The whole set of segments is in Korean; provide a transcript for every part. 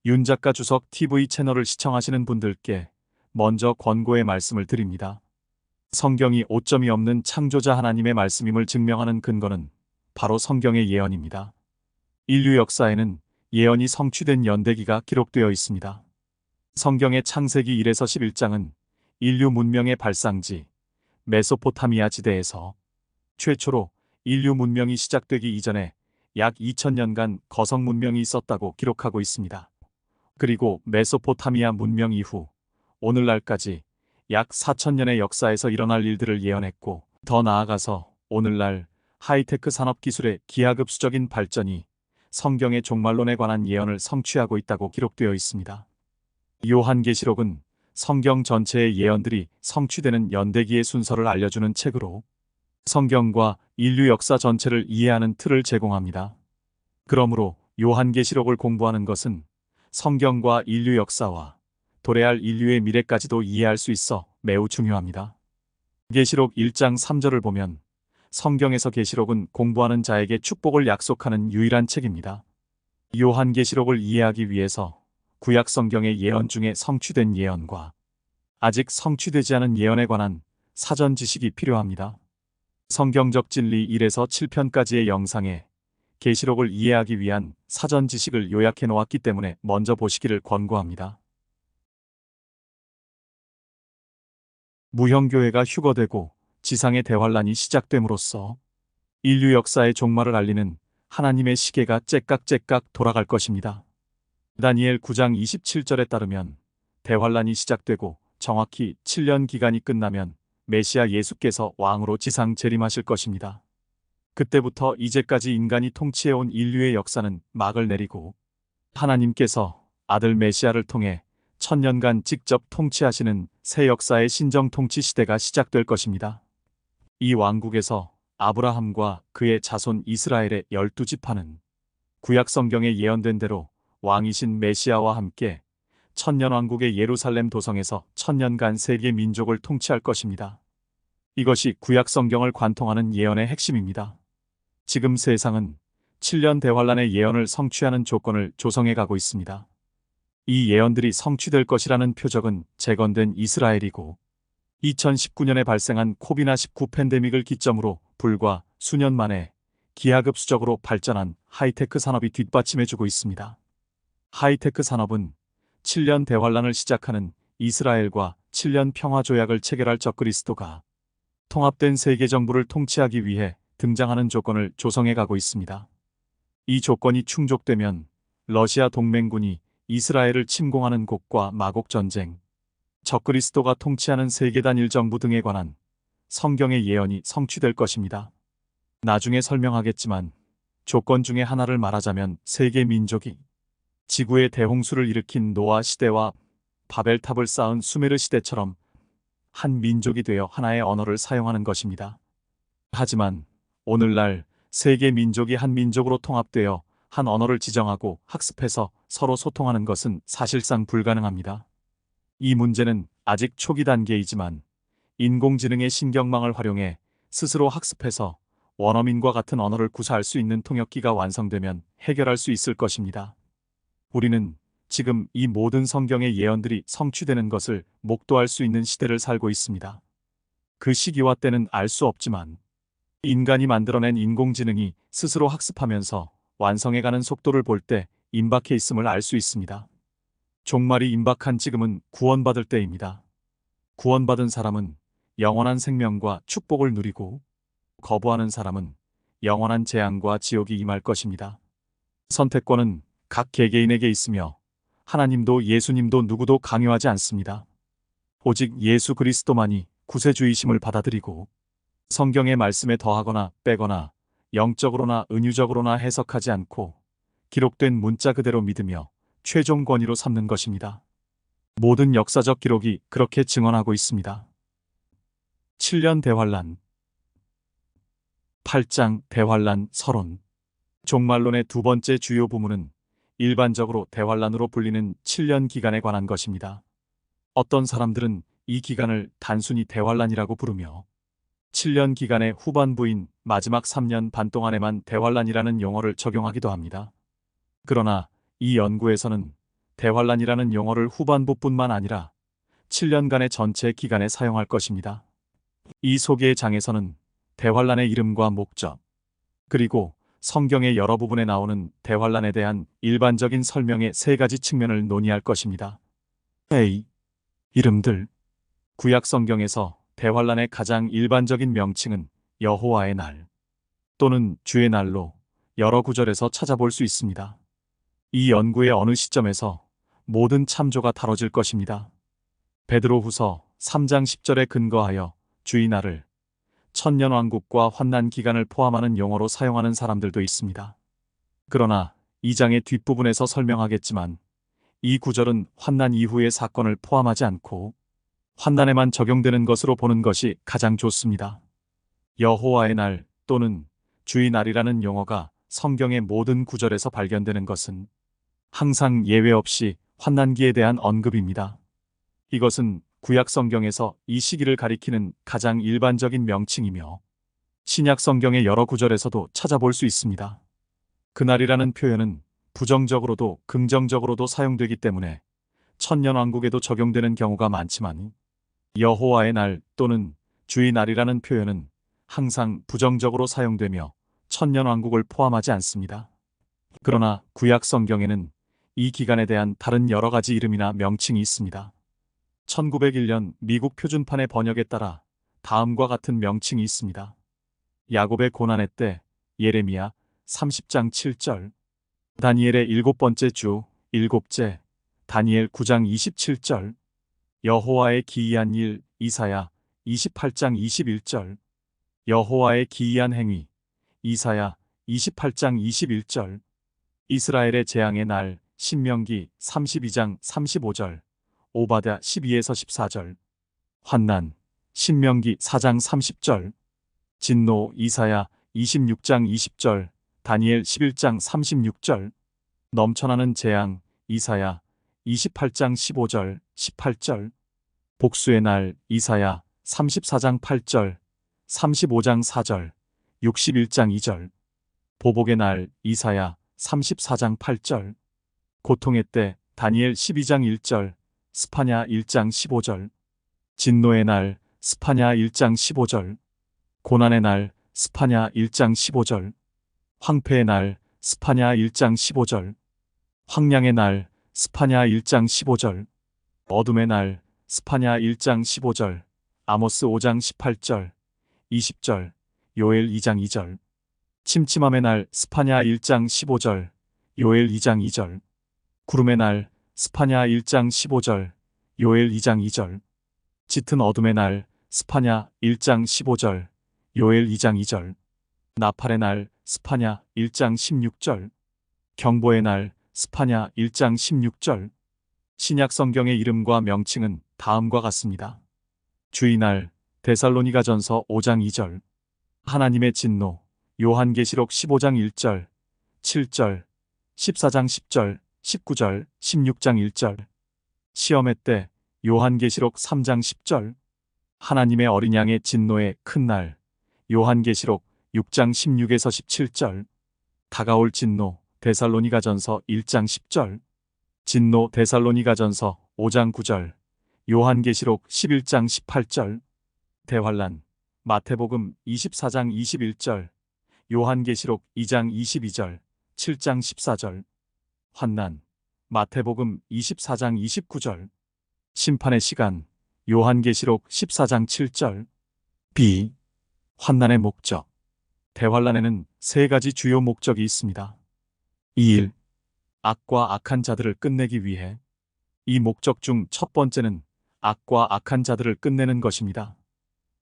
윤 작가 주석 TV 채널을 시청하시는 분들께 먼저 권고의 말씀을 드립니다. 성경이 오점이 없는 창조자 하나님의 말씀임을 증명하는 근거는 바로 성경의 예언입니다. 인류 역사에는 예언이 성취된 연대기가 기록되어 있습니다. 성경의 창세기 1에서 11장은 인류 문명의 발상지 메소포타미아 지대에서 최초로 인류 문명이 시작되기 이전에 약 2000년간 거성 문명이 있었다고 기록하고 있습니다. 그리고 메소포타미아 문명 이후 오늘날까지 약 4000년의 역사에서 일어날 일들을 예언했고, 더 나아가서 오늘날 하이테크 산업 기술의 기하급수적인 발전이 성경의 종말론에 관한 예언을 성취하고 있다고 기록되어 있습니다. 요한계시록은 성경 전체의 예언들이 성취되는 연대기의 순서를 알려주는 책으로 성경과 인류 역사 전체를 이해하는 틀을 제공합니다. 그러므로 요한계시록을 공부하는 것은 성경과 인류 역사와 도래할 인류의 미래까지도 이해할 수 있어 매우 중요합니다. 계시록 1장 3절을 보면 성경에서 계시록은 공부하는 자에게 축복을 약속하는 유일한 책입니다. 요한계시록을 이해하기 위해서 구약 성경의 예언 중에 성취된 예언과 아직 성취되지 않은 예언에 관한 사전 지식이 필요합니다. 성경적 진리 1에서 7편까지의 영상에 계시록을 이해하기 위한 사전 지식을 요약해 놓았기 때문에 먼저 보시기를 권고합니다. 무형교회가 휴거되고 지상의 대환란이 시작됨으로써 인류 역사의 종말을 알리는 하나님의 시계가 째깍째깍 돌아갈 것입니다. 다니엘 9장 27절에 따르면 대환란이 시작되고 정확히 7년 기간이 끝나면 메시아 예수께서 왕으로 지상 재림하실 것입니다. 그때부터 이제까지 인간이 통치해온 인류의 역사는 막을 내리고 하나님께서 아들 메시아를 통해 1000년간 직접 통치하시는 새 역사의 신정 통치 시대가 시작될 것입니다. 이 왕국에서 아브라함과 그의 자손 이스라엘의 12지파는 구약 성경에 예언된 대로 왕이신 메시아와 함께 천년왕국의 예루살렘 도성에서 1000년간 세계 민족을 통치할 것입니다. 이것이 구약 성경을 관통하는 예언의 핵심입니다. 지금 세상은 7년 대환란의 예언을 성취하는 조건을 조성해 가고 있습니다. 이 예언들이 성취될 것이라는 표적은 재건된 이스라엘이고 2019년에 발생한 코비드-19 팬데믹을 기점으로 불과 수년 만에 기하급수적으로 발전한 하이테크 산업이 뒷받침해주고 있습니다. 하이테크 산업은 7년 대환란을 시작하는 이스라엘과 7년 평화조약을 체결할 적그리스도가 통합된 세계정부를 통치하기 위해 등장하는 조건을 조성해 가고 있습니다. 이 조건이 충족되면 러시아 동맹군이 이스라엘을 침공하는 곡과 마곡 전쟁, 적그리스도가 통치하는 세계 단일 정부 등에 관한 성경의 예언이 성취될 것입니다. 나중에 설명하겠지만 조건 중에 하나를 말하자면 세계 민족이 지구의 대홍수를 일으킨 노아 시대와 바벨탑을 쌓은 수메르 시대처럼 한 민족이 되어 하나의 언어를 사용하는 것입니다. 하지만 오늘날 세계 민족이 한 민족으로 통합되어 한 언어를 지정하고 학습해서 서로 소통하는 것은 사실상 불가능합니다. 이 문제는 아직 초기 단계이지만 인공지능의 신경망을 활용해 스스로 학습해서 원어민과 같은 언어를 구사할 수 있는 통역기가 완성되면 해결할 수 있을 것입니다. 우리는 지금 이 모든 성경의 예언들이 성취되는 것을 목도할 수 있는 시대를 살고 있습니다. 그 시기와 때는 알 수 없지만 인간이 만들어낸 인공지능이 스스로 학습하면서 완성해가는 속도를 볼 때 임박해 있음을 알 수 있습니다. 종말이 임박한 지금은 구원받을 때입니다. 구원받은 사람은 영원한 생명과 축복을 누리고 거부하는 사람은 영원한 재앙과 지옥이 임할 것입니다. 선택권은 각 개개인에게 있으며 하나님도 예수님도 누구도 강요하지 않습니다. 오직 예수 그리스도만이 구세주이심을 받아들이고 성경의 말씀에 더하거나 빼거나 영적으로나 은유적으로나 해석하지 않고 기록된 문자 그대로 믿으며 최종 권위로 삼는 것입니다. 모든 역사적 기록이 그렇게 증언하고 있습니다. 7년 대환란 8장 대환란 서론. 종말론의 두 번째 주요 부문은 일반적으로 대환란으로 불리는 7년 기간에 관한 것입니다. 어떤 사람들은 이 기간을 단순히 대환란이라고 부르며 7년 기간의 후반부인 마지막 3년 반 동안에만 대환란이라는 용어를 적용하기도 합니다. 그러나 이 연구에서는 대환란이라는 용어를 후반부뿐만 아니라 7년간의 전체 기간에 사용할 것입니다. 이 소개의 장에서는 대환란의 이름과 목적, 그리고 성경의 여러 부분에 나오는 대환란에 대한 일반적인 설명의 세 가지 측면을 논의할 것입니다. A. 이름들. 구약 성경에서 대환란의 가장 일반적인 명칭은 여호와의 날 또는 주의 날로 여러 구절에서 찾아볼 수 있습니다. 이 연구의 어느 시점에서 모든 참조가 다뤄질 것입니다. 베드로후서 3장 10절에 근거하여 주의 날을 천년왕국과 환난 기간을 포함하는 용어로 사용하는 사람들도 있습니다. 그러나 2장의 뒷부분에서 설명하겠지만 이 구절은 환난 이후의 사건을 포함하지 않고 환난에만 적용되는 것으로 보는 것이 가장 좋습니다. 여호와의 날 또는 주의 날이라는 용어가 성경의 모든 구절에서 발견되는 것은 항상 예외 없이 환난기에 대한 언급입니다. 이것은 구약 성경에서 이 시기를 가리키는 가장 일반적인 명칭이며 신약 성경의 여러 구절에서도 찾아볼 수 있습니다. 그날이라는 표현은 부정적으로도 긍정적으로도 사용되기 때문에 천년왕국에도 적용되는 경우가 많지만 여호와의 날 또는 주의 날이라는 표현은 항상 부정적으로 사용되며 천년왕국을 포함하지 않습니다. 그러나 구약 성경에는 이 기간에 대한 다른 여러 가지 이름이나 명칭이 있습니다. 1901년 미국 표준판의 번역에 따라 다음과 같은 명칭이 있습니다. 야곱의 고난의 때 예레미야 30장 7절, 다니엘의 7번째 주 7째 다니엘 9장 27절, 여호와의 기이한 일 이사야 28장 21절, 여호와의 기이한 행위 이사야 28장 21절, 이스라엘의 재앙의 날 신명기 32장 35절, 오바댜 12에서 14절, 환난 신명기 4장 30절, 진노 이사야 26장 20절, 다니엘 11장 36절, 넘쳐나는 재앙 이사야 28장 15절, 18절, 복수의 날 이사야 34장 8절, 35장 4절, 61장 2절, 보복의 날 이사야 34장 8절, 고통의 때 다니엘 12장 1절, 스파냐 1장 15절, 진노의 날 스파냐 1장 15절, 고난의 날 스파냐 1장 15절, 황폐의 날 스파냐 1장 15절, 황량의 날 스파냐 1장 15절, 어둠의 날 스파냐 1장 15절, 아모스 5장 18절, 20절, 요엘 2장 2절, 침침함의 날 스파냐 1장 15절, 요엘 2장 2절, 구름의 날 스파냐 1장 15절, 요엘 2장 2절, 짙은 어둠의 날 스파냐 1장 15절, 요엘 2장 2절, 나팔의 날 스파냐 1장 16절, 경보의 날 스파냐 1장 16절. 신약 성경의 이름과 명칭은 다음과 같습니다. 주의 날 데살로니가전서 5장 2절, 하나님의 진노 요한계시록 15장 1절, 7절, 14장 10절, 19절, 16장 1절, 시험의 때 요한계시록 3장 10절, 하나님의 어린 양의 진노의 큰 날 요한계시록 6장 16에서 17절, 다가올 진노 데살로니가전서 1장 10절, 진노 데살로니가전서 5장 9절, 요한계시록 11장 18절, 대환란 마태복음 24장 21절, 요한계시록 2장 22절, 7장 14절, 환난 마태복음 24장 29절, 심판의 시간 요한계시록 14장 7절. B. 환난의 목적. 대환란에는 세 가지 주요 목적이 있습니다. 2. 악과 악한 자들을 끝내기 위해. 이 목적 중 첫 번째는 악과 악한 자들을 끝내는 것입니다.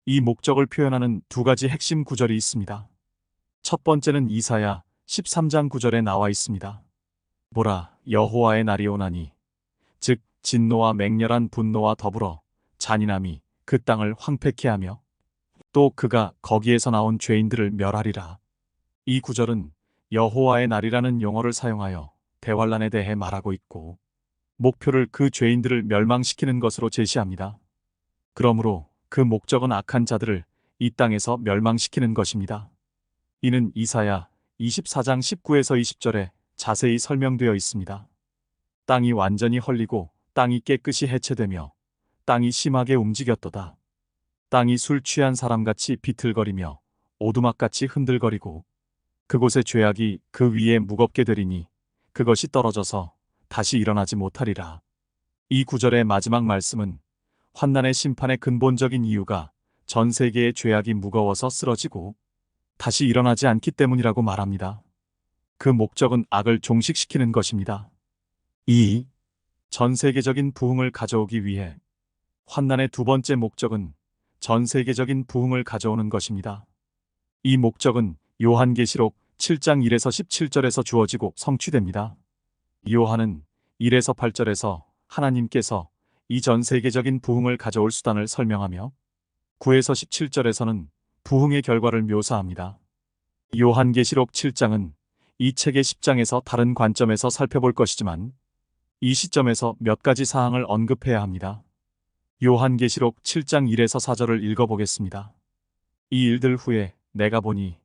이 목적을 표현하는 두 가지 핵심 구절이 있습니다. 첫 번째는 이사야 13장 9절에 나와 있습니다. 보라, 여호와의 날이 오나니, 즉 진노와 맹렬한 분노와 더불어 잔인함이 그 땅을 황폐케 하며 또 그가 거기에서 나온 죄인들을 멸하리라. 이 구절은 여호와의 날이라는 용어를 사용하여 대환란에 대해 말하고 있고 목표를 그 죄인들을 멸망시키는 것으로 제시합니다. 그러므로 그 목적은 악한 자들을 이 땅에서 멸망시키는 것입니다. 이는 이사야 24장 19에서 20절에 자세히 설명되어 있습니다. 땅이 완전히 헐리고 땅이 깨끗이 해체되며 땅이 심하게 움직였도다. 땅이 술 취한 사람같이 비틀거리며 오두막같이 흔들거리고 그곳의 죄악이 그 위에 무겁게 되리니 그것이 떨어져서 다시 일어나지 못하리라. 이 구절의 마지막 말씀은 환난의 심판의 근본적인 이유가 전 세계의 죄악이 무거워서 쓰러지고 다시 일어나지 않기 때문이라고 말합니다. 그 목적은 악을 종식시키는 것입니다. 2. 전 세계적인 부흥을 가져오기 위해 환난의 두 번째 목적은 전 세계적인 부흥을 가져오는 것입니다. 이 목적은 요한계시록 7장 1에서 17절에서 주어지고 성취됩니다. 요한은 1에서 8절에서 하나님께서 이 전 세계적인 부흥을 가져올 수단을 설명하며 9에서 17절에서는 부흥의 결과를 묘사합니다. 요한계시록 7장은 이 책의 10장에서 다른 관점에서 살펴볼 것이지만 이 시점에서 몇 가지 사항을 언급해야 합니다. 요한계시록 7장 1에서 4절을 읽어보겠습니다. 이 일들 후에 내가 보니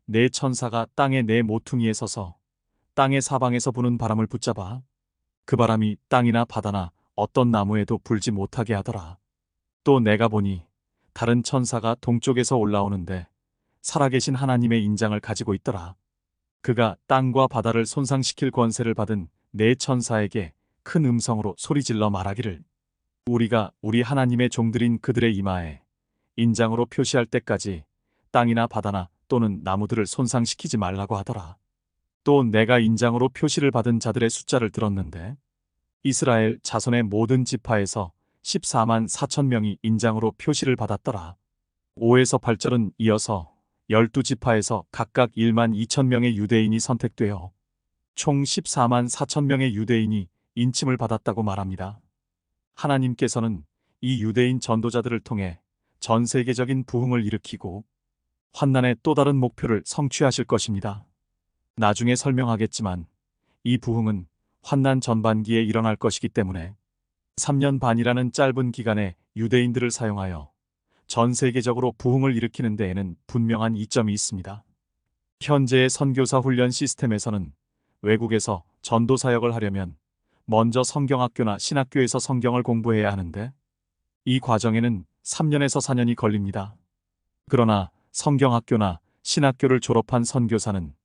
네 천사가 땅의 네 모퉁이에 서서 땅의 사방에서 부는 바람을 붙잡아 그 바람이 땅이나 바다나 어떤 나무에도 불지 못하게 하더라. 또 내가 보니 다른 천사가 동쪽에서 올라오는데 살아계신 하나님의 인장을 가지고 있더라. 그가 땅과 바다를 손상시킬 권세를 받은 네 천사에게 큰 음성으로 소리질러 말하기를 우리가 우리 하나님의 종들인 그들의 이마에 인장으로 표시할 때까지 땅이나 바다나 또는 나무들을 손상시키지 말라고 하더라. 또 내가 인장으로 표시를 받은 자들의 숫자를 들었는데 이스라엘 자손의 모든 지파에서 14만 4천 명이 인장으로 표시를 받았더라. 5에서 8절은 이어서 12지파에서 각각 1만 2천 명의 유대인이 선택되어 총 14만 4천 명의 유대인이 인침을 받았다고 말합니다. 하나님께서는 이 유대인 전도자들을 통해 전 세계적인 부흥을 일으키고 환난의 또 다른 목표를 성취하실 것입니다. 나중에 설명하겠지만 이 부흥은 환난 전반기에 일어날 것이기 때문에 3년 반이라는 짧은 기간에 유대인들을 사용하여 전 세계적으로 부흥을 일으키는 데에는 분명한 이점이 있습니다. 현재의 선교사 훈련 시스템에서는 외국에서 전도 사역을 하려면 먼저 성경학교나 신학교에서 성경을 공부해야 하는데 이 과정에는 3년에서 4년이 걸립니다. 그러나 성경학교나 신학교를 졸업한 선교사는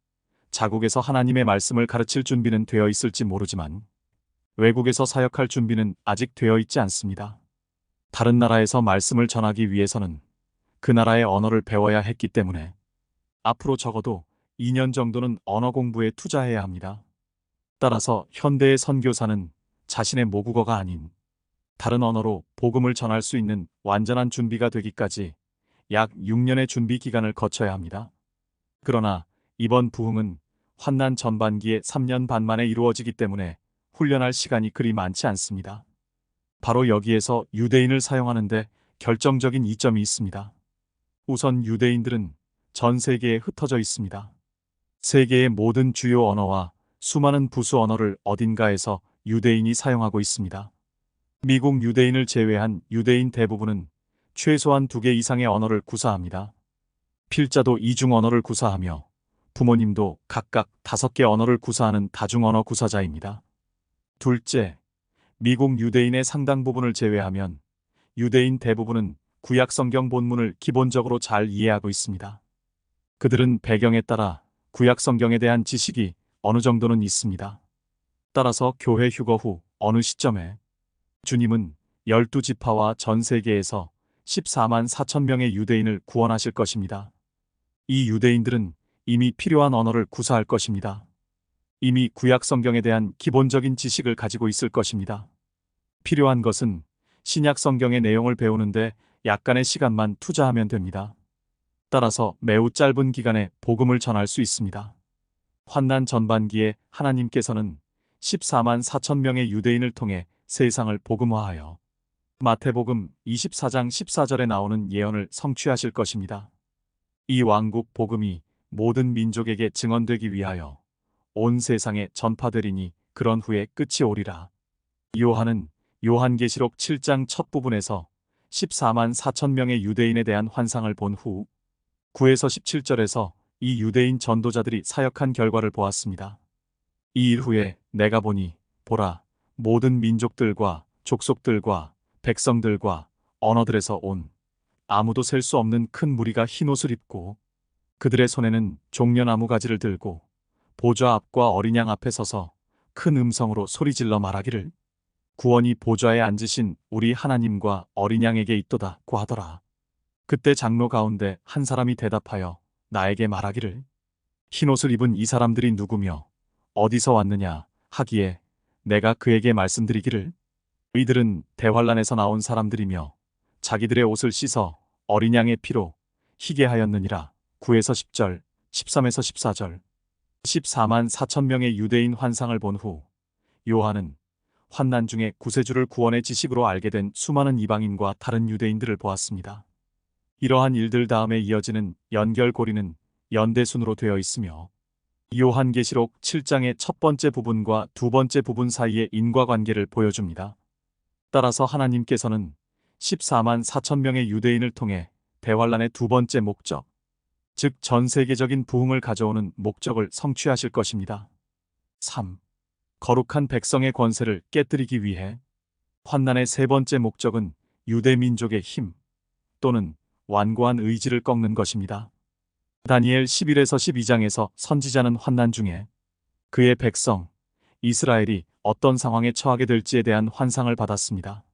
자국에서 하나님의 말씀을 가르칠 준비는 되어 있을지 모르지만 외국에서 사역할 준비는 아직 되어 있지 않습니다. 다른 나라에서 말씀을 전하기 위해서는 그 나라의 언어를 배워야 했기 때문에 앞으로 적어도 2년 정도는 언어 공부에 투자해야 합니다. 따라서 현대의 선교사는 자신의 모국어가 아닌 다른 언어로 복음을 전할 수 있는 완전한 준비가 되기까지 약 6년의 준비 기간을 거쳐야 합니다. 그러나 이번 부흥은 환난 전반기에 3년 반 만에 이루어지기 때문에 훈련할 시간이 그리 많지 않습니다. 바로 여기에서 유대인을 사용하는데 결정적인 이점이 있습니다. 우선 유대인들은 전 세계에 흩어져 있습니다. 세계의 모든 주요 언어와 수많은 부수 언어를 어딘가에서 유대인이 사용하고 있습니다. 미국 유대인을 제외한 유대인 대부분은 최소한 2개 이상의 언어를 구사합니다. 필자도 이중 언어를 구사하며 부모님도 각각 5개 언어를 구사하는 다중언어 구사자입니다. 둘째, 미국 유대인의 상당 부분을 제외하면 유대인 대부분은 구약 성경 본문을 기본적으로 잘 이해하고 있습니다. 그들은 배경에 따라 구약 성경에 대한 지식이 어느 정도는 있습니다. 따라서 교회 휴거 후 어느 시점에 주님은 12지파와 전 세계에서 14만 4천 명의 유대인을 구원하실 것입니다. 이 유대인들은 이미 필요한 언어를 구사할 것입니다. 이미 구약 성경에 대한 기본적인 지식을 가지고 있을 것입니다. 필요한 것은 신약 성경의 내용을 배우는데 약간의 시간만 투자하면 됩니다. 따라서 매우 짧은 기간에 복음을 전할 수 있습니다. 환난 전반기에 하나님께서는 14만 4천 명의 유대인을 통해 세상을 복음화하여 마태복음 24장 14절에 나오는 예언을 성취하실 것입니다. 이 왕국 복음이 모든 민족에게 증언되기 위하여 온 세상에 전파되리니 그런 후에 끝이 오리라. 요한은 요한계시록 7장 첫 부분에서 14만 4천 명의 유대인에 대한 환상을 본 후 9에서 17절에서 이 유대인 전도자들이 사역한 결과를 보았습니다. 이 일 후에 내가 보니 보라 모든 민족들과 족속들과 백성들과 언어들에서 온 아무도 셀 수 없는 큰 무리가 흰옷을 입고 그들의 손에는 종려나무 가지를 들고 보좌 앞과 어린 양 앞에 서서 큰 음성으로 소리질러 말하기를 구원이 보좌에 앉으신 우리 하나님과 어린 양에게 있도다고 하더라. 그때 장로 가운데 한 사람이 대답하여 나에게 말하기를 흰옷을 입은 이 사람들이 누구며 어디서 왔느냐 하기에 내가 그에게 말씀드리기를 이들은 대환란에서 나온 사람들이며 자기들의 옷을 씻어 어린 양의 피로 희게 하였느니라. 9에서 10절, 13에서 14절. 14만 4천 명의 유대인 환상을 본 후 요한은 환난 중에 구세주를 구원의 지식으로 알게 된 수많은 이방인과 다른 유대인들을 보았습니다. 이러한 일들 다음에 이어지는 연결고리는 연대순으로 되어 있으며 요한계시록 7장의 첫 번째 부분과 두 번째 부분 사이의 인과관계를 보여줍니다. 따라서 하나님께서는 14만 4천 명의 유대인을 통해 대환란의 두 번째 목적, 즉 전 세계적인 부흥을 가져오는 목적을 성취하실 것입니다. 3. 거룩한 백성의 권세를 깨뜨리기 위해 환난의 세 번째 목적은 유대 민족의 힘 또는 완고한 의지를 꺾는 것입니다. 다니엘 11에서 12장에서 선지자는 환난 중에 그의 백성 이스라엘이 어떤 상황에 처하게 될지에 대한 환상을 받았습니다.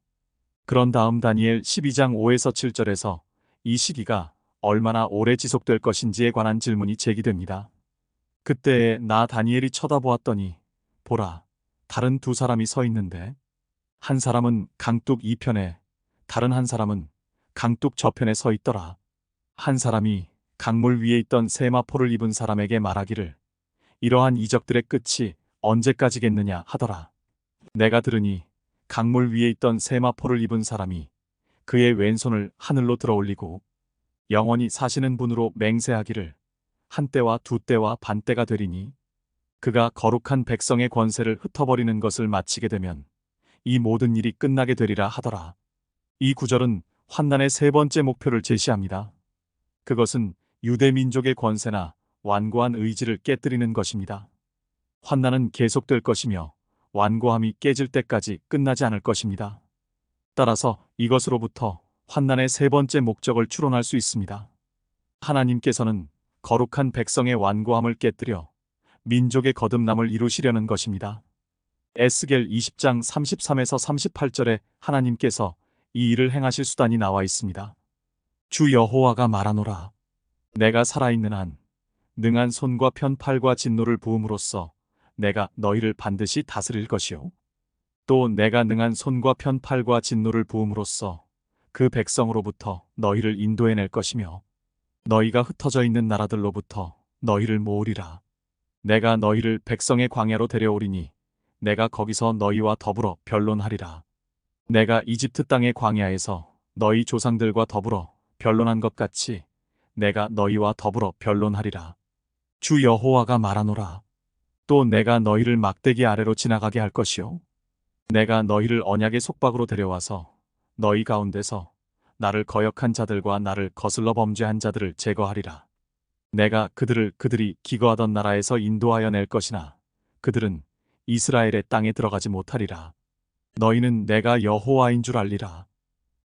그런 다음 다니엘 12장 5에서 7절에서 이 시기가 얼마나 오래 지속될 것인지에 관한 질문이 제기됩니다. 그때에 나 다니엘이 쳐다보았더니 보라, 다른 두 사람이 서 있는데 한 사람은 강둑 이편에 다른 한 사람은 강둑 저편에 서 있더라. 한 사람이 강물 위에 있던 세마포를 입은 사람에게 말하기를 이러한 이적들의 끝이 언제까지겠느냐 하더라. 내가 들으니 강물 위에 있던 세마포를 입은 사람이 그의 왼손을 하늘로 들어 올리고 영원히 사시는 분으로 맹세하기를 한 때와 두 때와 반 때가 되리니 그가 거룩한 백성의 권세를 흩어버리는 것을 마치게 되면 이 모든 일이 끝나게 되리라 하더라. 이 구절은 환난의 세 번째 목표를 제시합니다. 그것은 유대 민족의 권세나 완고한 의지를 깨뜨리는 것입니다. 환난은 계속될 것이며 완고함이 깨질 때까지 끝나지 않을 것입니다. 따라서 이것으로부터 환난의 세 번째 목적을 추론할 수 있습니다. 하나님께서는 거룩한 백성의 완고함을 깨뜨려 민족의 거듭남을 이루시려는 것입니다. 에스겔 20장 33에서 38절에 하나님께서 이 일을 행하실 수단이 나와 있습니다. 주 여호와가 말하노라. 내가 살아있는 한 능한 손과 편팔과 진노를 부음으로써 내가 너희를 반드시 다스릴 것이요. 또 내가 능한 손과 편팔과 진노를 부음으로써 그 백성으로부터 너희를 인도해낼 것이며 너희가 흩어져 있는 나라들로부터 너희를 모으리라. 내가 너희를 백성의 광야로 데려오리니 내가 거기서 너희와 더불어 변론하리라. 내가 이집트 땅의 광야에서 너희 조상들과 더불어 변론한 것 같이 내가 너희와 더불어 변론하리라. 주 여호와가 말하노라. 또 내가 너희를 막대기 아래로 지나가게 할 것이요. 내가 너희를 언약의 속박으로 데려와서 너희 가운데서 나를 거역한 자들과 나를 거슬러 범죄한 자들을 제거하리라. 내가 그들이 기거하던 나라에서 인도하여 낼 것이나 그들은 이스라엘의 땅에 들어가지 못하리라. 너희는 내가 여호와인 줄 알리라.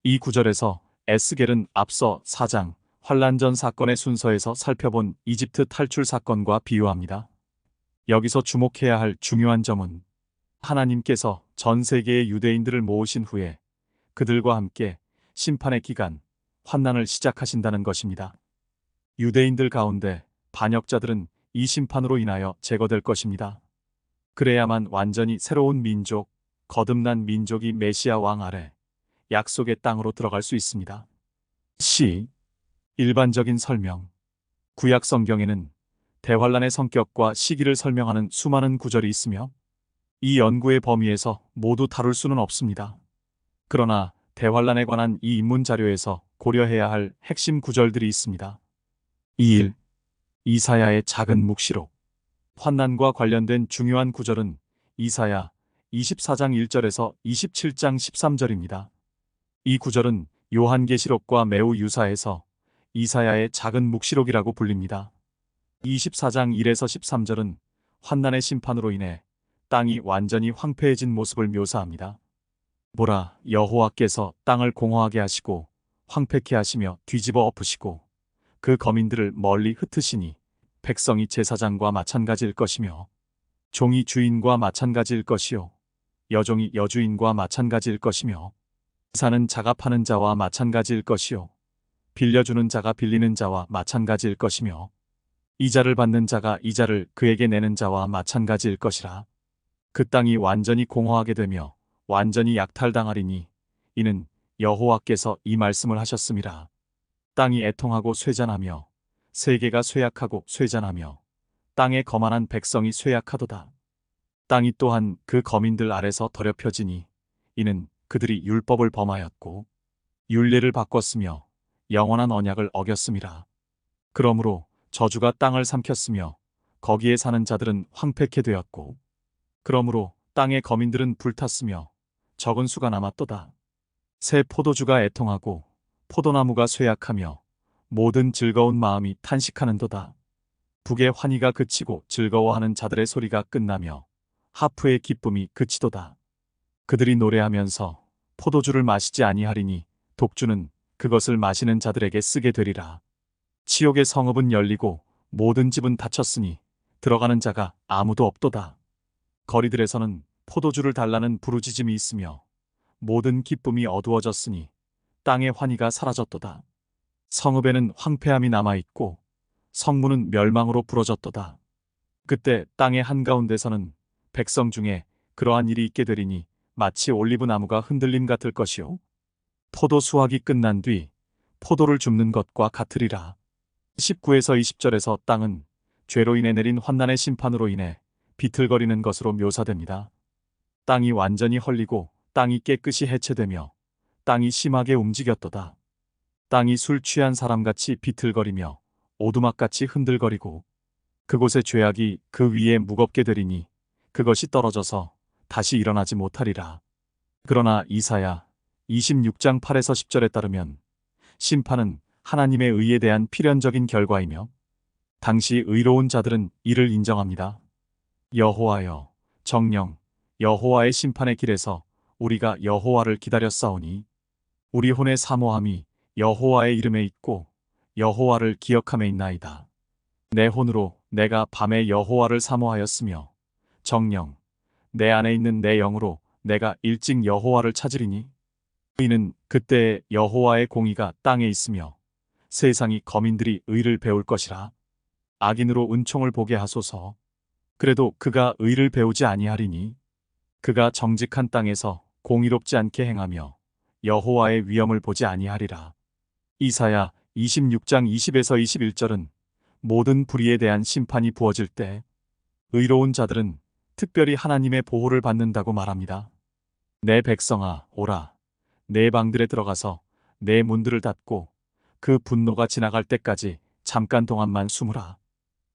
이 구절에서 에스겔은 앞서 4장 환란전 사건의 순서에서 살펴본 이집트 탈출 사건과 비유합니다. 여기서 주목해야 할 중요한 점은 하나님께서 전 세계의 유대인들을 모으신 후에 그들과 함께 심판의 기간, 환난을 시작하신다는 것입니다. 유대인들 가운데 반역자들은 이 심판으로 인하여 제거될 것입니다. 그래야만 완전히 새로운 민족, 거듭난 민족이 메시아 왕 아래 약속의 땅으로 들어갈 수 있습니다. 일반적인 설명. 구약 성경에는 대환란의 성격과 시기를 설명하는 수많은 구절이 있으며 이 연구의 범위에서 모두 다룰 수는 없습니다. 그러나 대환란에 관한 이 입문 자료에서 고려해야 할 핵심 구절들이 있습니다. 2. 이사야의 작은 묵시록. 환난과 관련된 중요한 구절은 이사야 24장 1절에서 27장 13절입니다. 이 구절은 요한계시록과 매우 유사해서 이사야의 작은 묵시록이라고 불립니다. 24장 1에서 13절은 환난의 심판으로 인해 땅이 완전히 황폐해진 모습을 묘사합니다. 보라, 여호와께서 땅을 공허하게 하시고 황폐케 하시며 뒤집어 엎으시고 그 거민들을 멀리 흩으시니 백성이 제사장과 마찬가지일 것이며 종이 주인과 마찬가지일 것이요 여종이 여주인과 마찬가지일 것이며 사는 자가 파는 자와 마찬가지일 것이요 빌려주는 자가 빌리는 자와 마찬가지일 것이며 이자를 받는 자가 이자를 그에게 내는 자와 마찬가지일 것이라. 그 땅이 완전히 공허하게 되며 완전히 약탈당하리니 이는 여호와께서 이 말씀을 하셨음이라. 땅이 애통하고 쇠잔하며 세계가 쇠약하고 쇠잔하며 땅에 거만한 백성이 쇠약하도다. 땅이 또한 그 거민들 아래서 더럽혀지니 이는 그들이 율법을 범하였고 율례를 바꿨으며 영원한 언약을 어겼음이라. 그러므로 저주가 땅을 삼켰으며 거기에 사는 자들은 황폐케 되었고 그러므로 땅의 거민들은 불탔으며 적은 수가 남았도다. 새 포도주가 애통하고 포도나무가 쇠약하며 모든 즐거운 마음이 탄식하는도다. 북의 환희가 그치고 즐거워하는 자들의 소리가 끝나며 하프의 기쁨이 그치도다. 그들이 노래하면서 포도주를 마시지 아니하리니 독주는 그것을 마시는 자들에게 쓰게 되리라. 지옥의 성읍은 열리고 모든 집은 닫혔으니 들어가는 자가 아무도 없도다. 거리들에서는 포도주를 달라는 부르짖음이 있으며 모든 기쁨이 어두워졌으니 땅의 환희가 사라졌도다. 성읍에는 황폐함이 남아있고 성문은 멸망으로 부러졌도다. 그때 땅의 한가운데서는 백성 중에 그러한 일이 있게 되리니 마치 올리브 나무가 흔들림 같을 것이요 포도 수확이 끝난 뒤 포도를 줍는 것과 같으리라. 19에서 20절에서 땅은 죄로 인해 내린 환난의 심판으로 인해 비틀거리는 것으로 묘사됩니다. 땅이 완전히 헐리고 땅이 깨끗이 해체되며 땅이 심하게 움직였도다. 땅이 술 취한 사람같이 비틀거리며 오두막같이 흔들거리고 그곳의 죄악이 그 위에 무겁게 되리니 그것이 떨어져서 다시 일어나지 못하리라. 그러나 이사야 26장 8에서 10절에 따르면 심판은 하나님의 의에 대한 필연적인 결과이며 당시 의로운 자들은 이를 인정합니다. 여호와여, 정령 여호와의 심판의 길에서 우리가 여호와를 기다렸사오니 우리 혼의 사모함이 여호와의 이름에 있고 여호와를 기억함에 있나이다. 내 혼으로 내가 밤에 여호와를 사모하였으며 정령 내 안에 있는 내 영으로 내가 일찍 여호와를 찾으리니 이는 그때에 여호와의 공의가 땅에 있으며 세상이 거민들이 의를 배울 것이라. 악인으로 은총을 보게 하소서. 그래도 그가 의를 배우지 아니하리니 그가 정직한 땅에서 공의롭지 않게 행하며 여호와의 위엄을 보지 아니하리라. 이사야 26장 20에서 21절은 모든 불의에 대한 심판이 부어질 때 의로운 자들은 특별히 하나님의 보호를 받는다고 말합니다. 내 백성아, 오라. 내 방들에 들어가서 내 문들을 닫고 그 분노가 지나갈 때까지 잠깐 동안만 숨으라.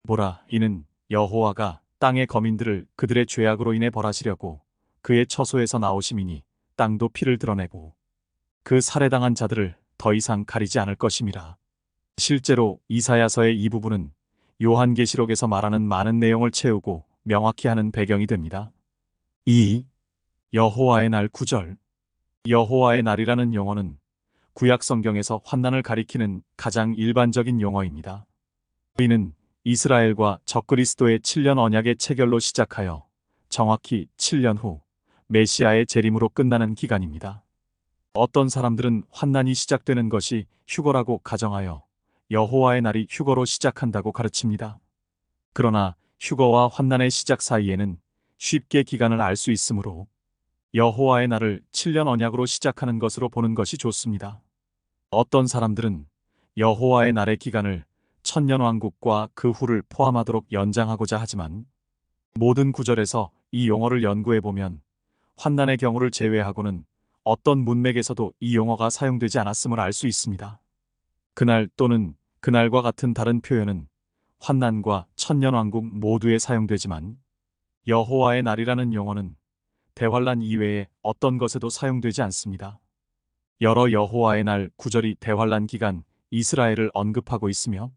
보라, 이는 여호와가 땅의 거민들을 그들의 죄악으로 인해 벌하시려고 그의 처소에서 나오심이니 땅도 피를 드러내고 그 살해당한 자들을 더 이상 가리지 않을 것임이라. 실제로 이사야서의 이 부분은 요한계시록에서 말하는 많은 내용을 채우고 명확히 하는 배경이 됩니다. 2. 여호와의 날 9절. 여호와의 날이라는 용어는 구약 성경에서 환난을 가리키는 가장 일반적인 용어입니다. 이는 이스라엘과 적그리스도의 7년 언약의 체결로 시작하여 정확히 7년 후 메시아의 재림으로 끝나는 기간입니다. 어떤 사람들은 환난이 시작되는 것이 휴거라고 가정하여 여호와의 날이 휴거로 시작한다고 가르칩니다. 그러나 휴거와 환난의 시작 사이에는 쉽게 기간을 알 수 있으므로 여호와의 날을 7년 언약으로 시작하는 것으로 보는 것이 좋습니다. 어떤 사람들은 여호와의 날의 기간을 천년 왕국과 그 후를 포함하도록 연장하고자 하지만 모든 구절에서 이 용어를 연구해보면 환난의 경우를 제외하고는 어떤 문맥에서도 이 용어가 사용되지 않았음을 알 수 있습니다. 그날 또는 그날과 같은 다른 표현은 환난과 천년왕국 모두에 사용되지만 여호와의 날이라는 용어는 대환란 이외에 어떤 것에도 사용되지 않습니다. 여러 여호와의 날 구절이 대환란 기간 이스라엘을 언급하고 있으며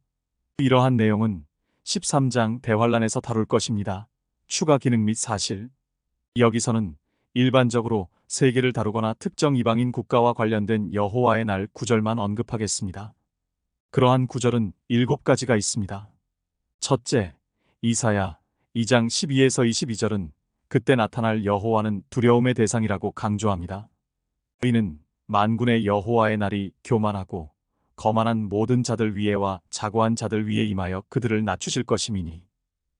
이러한 내용은 13장 대환란에서 다룰 것입니다. 추가 기능 및 사실 여기서는 일반적으로 세계를 다루거나 특정 이방인 국가와 관련된 여호와의 날 구절만 언급하겠습니다. 그러한 구절은 7가지가 있습니다. 첫째, 이사야 2장 12에서 22절은 그때 나타날 여호와는 두려움의 대상이라고 강조합니다. 이는 만군의 여호와의 날이 교만하고 거만한 모든 자들 위에와 자고한 자들 위에 임하여 그들을 낮추실 것임이니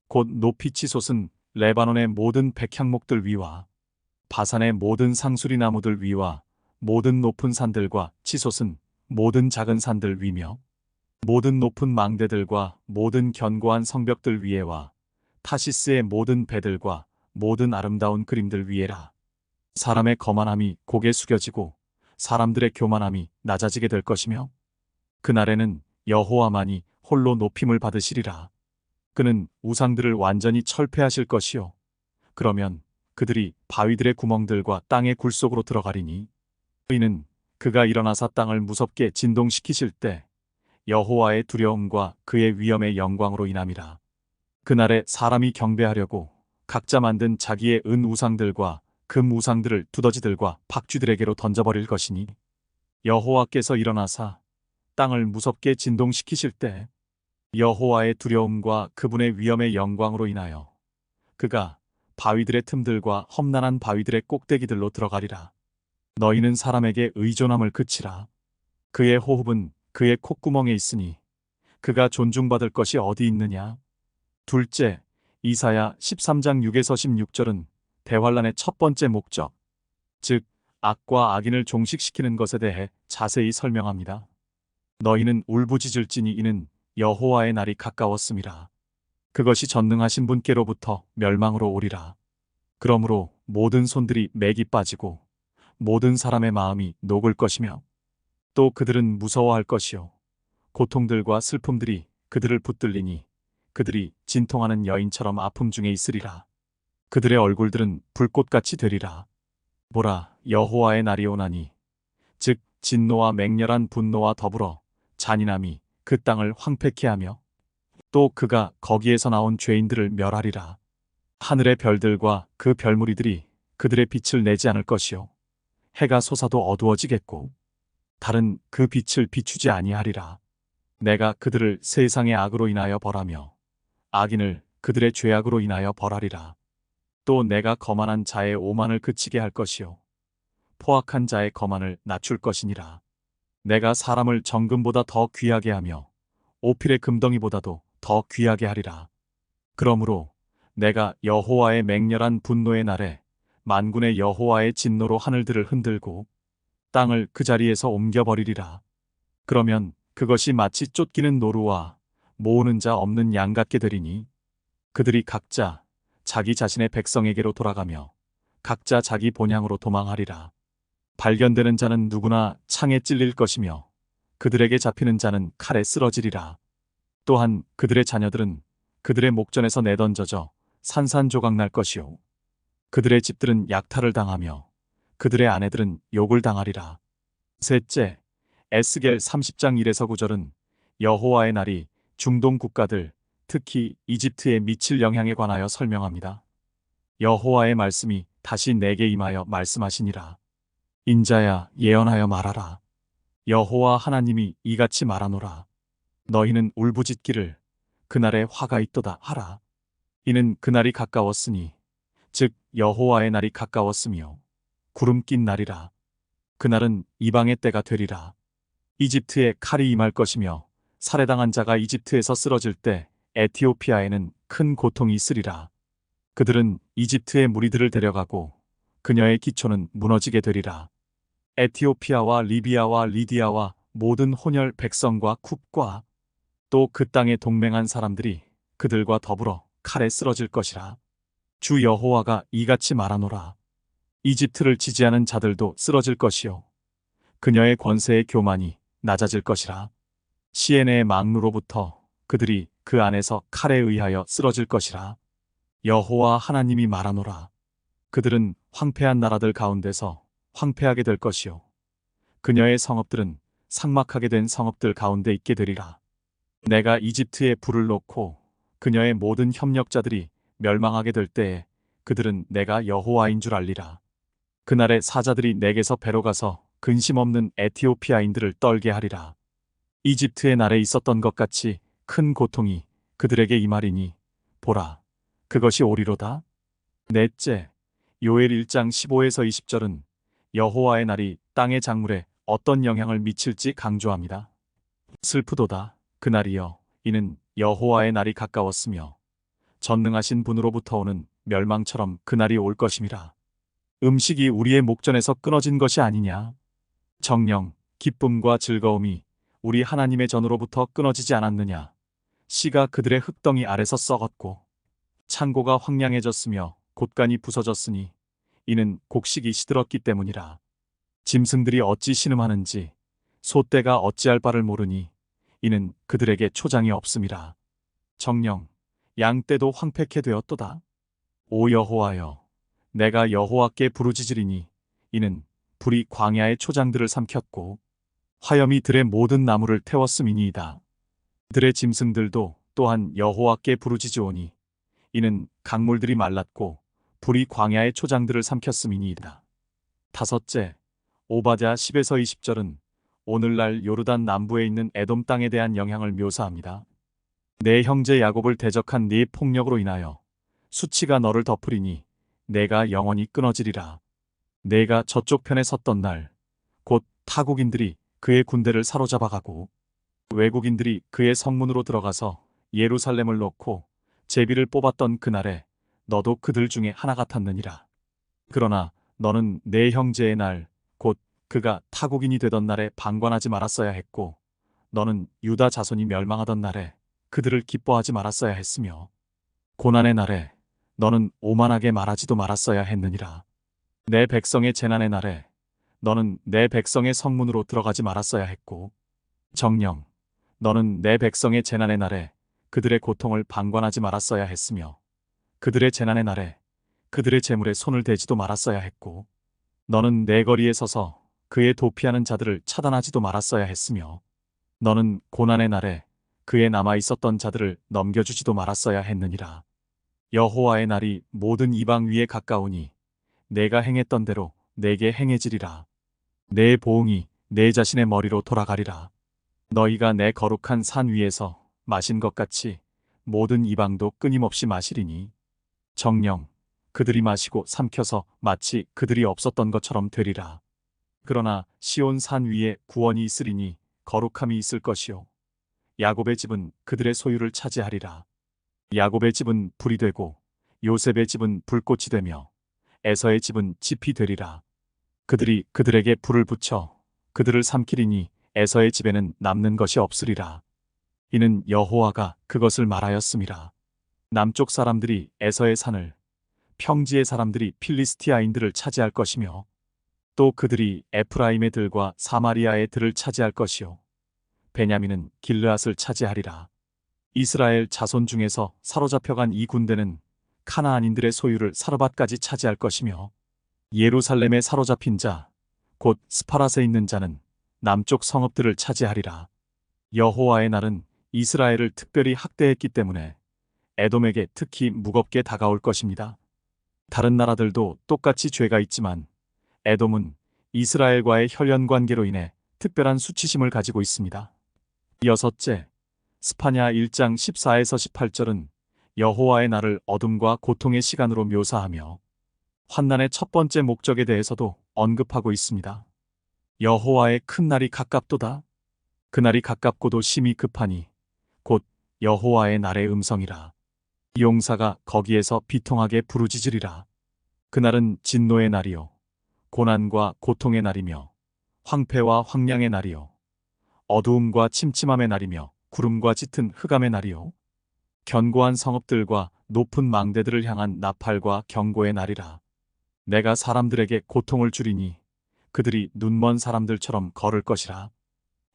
곧 높이 치솟은 레바논의 모든 백향목들 위와 바산의 모든 상수리 나무들 위와 모든 높은 산들과 치솟은 모든 작은 산들 위며 모든 높은 망대들과 모든 견고한 성벽들 위에와 타시스의 모든 배들과 모든 아름다운 그림들 위에라. 사람의 거만함이 고개 숙여지고 사람들의 교만함이 낮아지게 될 것이며 그날에는 여호와만이 홀로 높임을 받으시리라. 그는 우상들을 완전히 철폐하실 것이요. 그러면 그들이 바위들의 구멍들과 땅의 굴 속으로 들어가리니 이는 그가 일어나사 땅을 무섭게 진동시키실 때 여호와의 두려움과 그의 위엄의 영광으로 인함이라. 그날에 사람이 경배하려고 각자 만든 자기의 은 우상들과 금 우상들을 두더지들과 박쥐들에게로 던져버릴 것이니 여호와께서 일어나사 땅을 무섭게 진동시키실 때 여호와의 두려움과 그분의 위엄의 영광으로 인하여 그가 바위들의 틈들과 험난한 바위들의 꼭대기들로 들어가리라. 너희는 사람에게 의존함을 그치라. 그의 호흡은 그의 콧구멍에 있으니 그가 존중받을 것이 어디 있느냐. 둘째, 이사야 13장 6에서 16절은 대환란의 첫 번째 목적, 즉 악과 악인을 종식시키는 것에 대해 자세히 설명합니다. 너희는 울부짖을지니 이는 여호와의 날이 가까웠음이라. 그것이 전능하신 분께로부터 멸망으로 오리라. 그러므로 모든 손들이 맥이 빠지고 모든 사람의 마음이 녹을 것이며 또 그들은 무서워할 것이요 고통들과 슬픔들이 그들을 붙들리니 그들이 진통하는 여인처럼 아픔 중에 있으리라. 그들의 얼굴들은 불꽃같이 되리라. 보라, 여호와의 날이 오나니 즉 진노와 맹렬한 분노와 더불어 잔인함이 그 땅을 황폐케 하며 또 그가 거기에서 나온 죄인들을 멸하리라. 하늘의 별들과 그 별무리들이 그들의 빛을 내지 않을 것이요 해가 솟아도 어두워지겠고 달은 그 빛을 비추지 아니하리라. 내가 그들을 세상의 악으로 인하여 벌하며 악인을 그들의 죄악으로 인하여 벌하리라. 또 내가 거만한 자의 오만을 그치게 할 것이요 포악한 자의 거만을 낮출 것이니라. 내가 사람을 정금보다 더 귀하게 하며 오필의 금덩이보다도 더 귀하게 하리라. 그러므로 내가 여호와의 맹렬한 분노의 날에 만군의 여호와의 진노로 하늘들을 흔들고 땅을 그 자리에서 옮겨버리리라. 그러면 그것이 마치 쫓기는 노루와 모으는 자 없는 양 같게 되리니 그들이 각자 자기 자신의 백성에게로 돌아가며 각자 자기 본향으로 도망하리라. 발견되는 자는 누구나 창에 찔릴 것이며 그들에게 잡히는 자는 칼에 쓰러지리라. 또한 그들의 자녀들은 그들의 목전에서 내던져져 산산조각 날 것이요 그들의 집들은 약탈을 당하며 그들의 아내들은 욕을 당하리라. 셋째, 에스겔 30장 1에서 9절은 여호와의 날이 중동 국가들, 특히 이집트에 미칠 영향에 관하여 설명합니다. 여호와의 말씀이 다시 내게 임하여 말씀하시니라. 인자야, 예언하여 말하라. 여호와 하나님이 이같이 말하노라. 너희는 울부짖기를 그날에 화가 있도다 하라. 이는 그날이 가까웠으니 즉 여호와의 날이 가까웠으며 구름 낀 날이라. 그날은 이방의 때가 되리라. 이집트에 칼이 임할 것이며 살해당한 자가 이집트에서 쓰러질 때 에티오피아에는 큰 고통이 있으리라. 그들은 이집트의 무리들을 데려가고 그녀의 기초는 무너지게 되리라. 에티오피아와 리비아와 리디아와 모든 혼혈 백성과 쿱과 또 그 땅에 동맹한 사람들이 그들과 더불어 칼에 쓰러질 것이라. 주 여호와가 이같이 말하노라. 이집트를 지지하는 자들도 쓰러질 것이요 그녀의 권세의 교만이 낮아질 것이라. 시에네의 망루로부터 그들이 그 안에서 칼에 의하여 쓰러질 것이라. 여호와 하나님이 말하노라. 그들은 황폐한 나라들 가운데서 황폐하게 될 것이요 그녀의 성읍들은 삭막하게 된 성읍들 가운데 있게 되리라. 내가 이집트에 불을 놓고 그녀의 모든 협력자들이 멸망하게 될 때에 그들은 내가 여호와인 줄 알리라. 그날에 사자들이 내게서 배로 가서 근심 없는 에티오피아인들을 떨게 하리라. 이집트의 날에 있었던 것 같이 큰 고통이 그들에게 임하리니 보라, 그것이 오리로다. 넷째, 요엘 1장 15에서 20절은 여호와의 날이 땅의 작물에 어떤 영향을 미칠지 강조합니다. 슬프도다. 그날이여, 이는 여호와의 날이 가까웠으며 전능하신 분으로부터 오는 멸망처럼 그날이 올 것임이라. 음식이 우리의 목전에서 끊어진 것이 아니냐. 정령, 기쁨과 즐거움이 우리 하나님의 전으로부터 끊어지지 않았느냐. 씨가 그들의 흙덩이 아래서 썩었고 창고가 황량해졌으며 곳간이 부서졌으니 이는 곡식이 시들었기 때문이라. 짐승들이 어찌 신음하는지 소떼가 어찌할 바를 모르니 이는 그들에게 초장이 없음이라. 정령, 양 떼도 황폐케 되었도다. 오 여호와여, 내가 여호와께 부르짖으리니 이는 불이 광야의 초장들을 삼켰고 화염이 들의 모든 나무를 태웠음이니이다. 들의 짐승들도 또한 여호와께 부르짖으오니 이는 강물들이 말랐고 불이 광야의 초장들을 삼켰음이니이다. 다섯째, 오바댜 10에서 20절은 오늘날 요르단 남부에 있는 에돔 땅에 대한 영향을 묘사합니다. 내 형제 야곱을 대적한 네 폭력으로 인하여 수치가 너를 덮으리니 내가 영원히 끊어지리라. 내가 저쪽 편에 섰던 날 곧 타국인들이 그의 군대를 사로잡아가고 외국인들이 그의 성문으로 들어가서 예루살렘을 놓고 제비를 뽑았던 그날에 너도 그들 중에 하나 같았느니라. 그러나 너는 내 형제의 날 곧 그가 타국인이 되던 날에 방관하지 말았어야 했고 너는 유다 자손이 멸망하던 날에 그들을 기뻐하지 말았어야 했으며 고난의 날에 너는 오만하게 말하지도 말았어야 했느니라. 내 백성의 재난의 날에 너는 내 백성의 성문으로 들어가지 말았어야 했고 정령, 너는 내 백성의 재난의 날에 그들의 고통을 방관하지 말았어야 했으며 그들의 재난의 날에 그들의 재물에 손을 대지도 말았어야 했고 너는 내 거리에 서서 그의 도피하는 자들을 차단하지도 말았어야 했으며 너는 고난의 날에 그의 남아 있었던 자들을 넘겨주지도 말았어야 했느니라. 여호와의 날이 모든 이방 위에 가까우니 내가 행했던 대로 내게 행해지리라. 내 보응이 내 자신의 머리로 돌아가리라. 너희가 내 거룩한 산 위에서 마신 것 같이 모든 이방도 끊임없이 마시리니 정령 그들이 마시고 삼켜서 마치 그들이 없었던 것처럼 되리라. 그러나 시온 산 위에 구원이 있으리니 거룩함이 있을 것이요 야곱의 집은 그들의 소유를 차지하리라. 야곱의 집은 불이 되고 요셉의 집은 불꽃이 되며 에서의 집은 짚이 되리라. 그들이 그들에게 불을 붙여 그들을 삼키리니 에서의 집에는 남는 것이 없으리라. 이는 여호와가 그것을 말하였음이라. 남쪽 사람들이 에서의 산을 평지의 사람들이 필리스티아인들을 차지할 것이며 또 그들이 에프라임의 들과 사마리아의 들을 차지할 것이요 베냐민은 길르앗을 차지하리라. 이스라엘 자손 중에서 사로잡혀간 이 군대는 카나안인들의 소유를 사르밧까지 차지할 것이며 예루살렘에 사로잡힌 자, 곧 스파랏에 있는 자는 남쪽 성읍들을 차지하리라. 여호와의 날은 이스라엘을 특별히 학대했기 때문에 에돔에게 특히 무겁게 다가올 것입니다. 다른 나라들도 똑같이 죄가 있지만 에돔은 이스라엘과의 혈연 관계로 인해 특별한 수치심을 가지고 있습니다. 여섯째, 스파냐 1장 14에서 18절은 여호와의 날을 어둠과 고통의 시간으로 묘사하며 환난의 첫 번째 목적에 대해서도 언급하고 있습니다. 여호와의 큰 날이 가깝도다. 그날이 가깝고도 심히 급하니 곧 여호와의 날의 음성이라. 용사가 거기에서 비통하게 부르짖으리라. 그날은 진노의 날이요 고난과 고통의 날이며 황폐와 황량의 날이요 어두움과 침침함의 날이며 구름과 짙은 흑암의 날이요 견고한 성읍들과 높은 망대들을 향한 나팔과 경고의 날이라. 내가 사람들에게 고통을 주리니 그들이 눈먼 사람들처럼 걸을 것이라.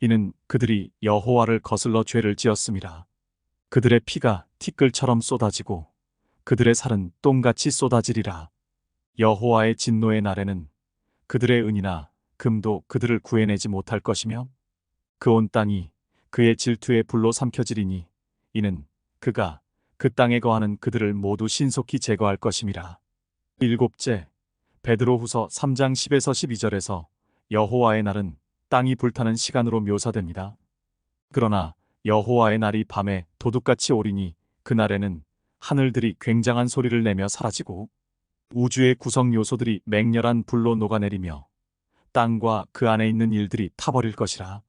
이는 그들이 여호와를 거슬러 죄를 지었음이라. 그들의 피가 티끌처럼 쏟아지고 그들의 살은 똥같이 쏟아지리라. 여호와의 진노의 날에는 그들의 은이나 금도 그들을 구해내지 못할 것이며 그 온 땅이 그의 질투의 불로 삼켜지리니 이는 그가 그 땅에 거하는 그들을 모두 신속히 제거할 것임이라. 일곱째, 베드로후서 3장 10에서 12절에서 여호와의 날은 땅이 불타는 시간으로 묘사됩니다. 그러나 여호와의 날이 밤에 도둑같이 오리니 그날에는 하늘들이 굉장한 소리를 내며 사라지고 우주의 구성 요소들이 맹렬한 불로 녹아내리며 땅과 그 안에 있는 일들이 타버릴 것이라.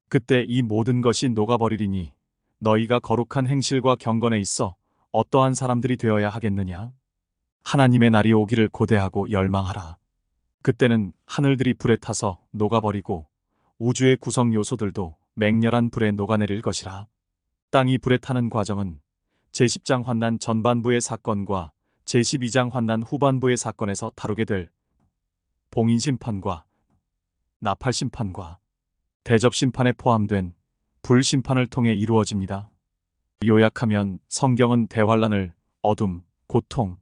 그때 이 모든 것이 녹아버리리니 너희가 거룩한 행실과 경건에 있어 어떠한 사람들이 되어야 하겠느냐? 하나님의 날이 오기를 고대하고 열망하라. 그때는 하늘들이 불에 타서 녹아버리고 우주의 구성 요소들도 맹렬한 불에 녹아내릴 것이라. 땅이 불에 타는 과정은 제10장 환난 전반부의 사건과 제12장 환난 후반부의 사건에서 다루게 될 봉인심판과 나팔심판과 대접심판에 포함된 불심판을 통해 이루어집니다. 요약하면 성경은 대환란을 어둠, 고통,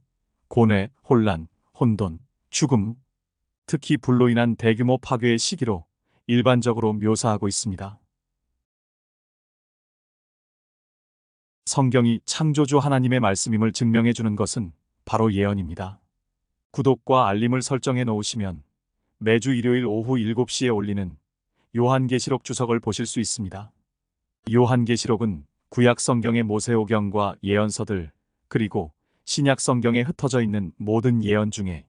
고뇌, 혼란, 혼돈, 죽음, 특히 불로 인한 대규모 파괴의 시기로 일반적으로 묘사하고 있습니다. 성경이 창조주 하나님의 말씀임을 증명해 주는 것은 바로 예언입니다. 구독과 알림을 설정해 놓으시면 매주 일요일 오후 7시에 올리는 요한계시록 주석을 보실 수 있습니다. 요한계시록은 구약 성경의 모세오경과 예언서들, 그리고 신약 성경에 흩어져 있는 모든 예언 중에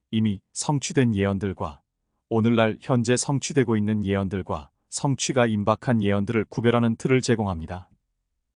이미 성취된 예언들과 오늘날 현재 성취되고 있는 예언들과 성취가 임박한 예언들을 구별하는 틀을 제공합니다.